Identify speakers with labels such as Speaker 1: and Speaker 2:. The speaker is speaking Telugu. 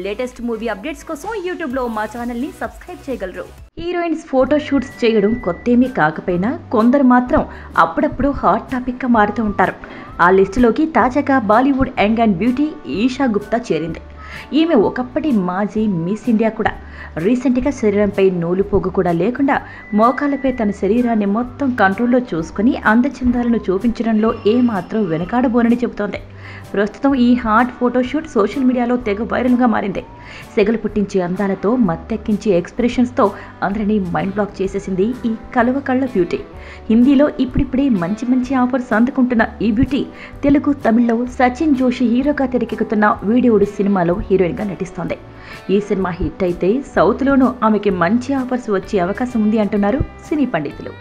Speaker 1: లేటెస్ట్ మూవీ అప్డేట్స్ కోసం యూట్యూబ్ లో మా ఛానల్ ని సబ్స్క్రైబ్ చేయగలరు. హీరోయిన్స్ ఫోటో షూట్స్ చేయడం కొత్తేమీ కాకపోయినా కొందరు మాత్రం అప్పుడప్పుడు హాట్ టాపిక్ గా మారుతూ ఉంటారు. ఆ లిస్టులోకి తాజాగా Bollywood young and beauty Esha Gupta చేరింది. ఈమె ఒకప్పటి మాజీ మిస్ ఇండియా కూడా. రీసెంట్గా శరీరంపై నూలు పోగు కూడా లేకుండా మోకాలపై తన శరీరాన్ని మొత్తం కంట్రోల్లో చూసుకుని అందచందాలను చూపించడంలో ఏమాత్రం వెనకాడబోనని చెబుతోంది. ప్రస్తుతం ఈ హాట్ ఫోటోషూట్ సోషల్ మీడియాలో తెగ వైరల్గా మారింది. సెగలు పుట్టించే అందాలతో మత్తెక్కించే ఎక్స్ప్రెషన్స్తో అందరినీ మైండ్ బ్లాక్ చేసేసింది ఈ కలువ కళ్ళ బ్యూటీ. హిందీలో ఇప్పుడిప్పుడే మంచి మంచి ఆఫర్స్ అందుకుంటున్న ఈ బ్యూటీ తెలుగు, తమిళ్లో సచిన్ జోషి హీరోగా తెరకెక్కుతున్న వీడియోడు సినిమాలో హీరోయిన్గా నటిస్తోంది. ఈ సినిమా హిట్ అయితే సౌత్లోనూ ఆమెకి మంచి ఆఫర్స్ వచ్చే అవకాశం ఉంది అంటున్నారు సినీ పండితులు.